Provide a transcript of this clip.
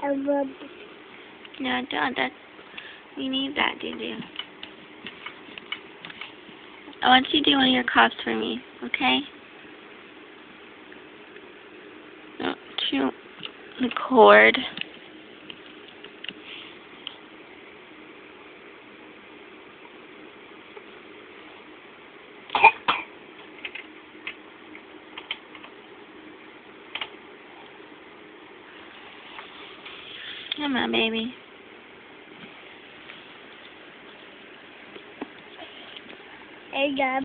I love No, don't. That we need that, Juju. I want you to do one of your coughs for me, okay? No, chew the cord. Come on, baby. Hey, Dad.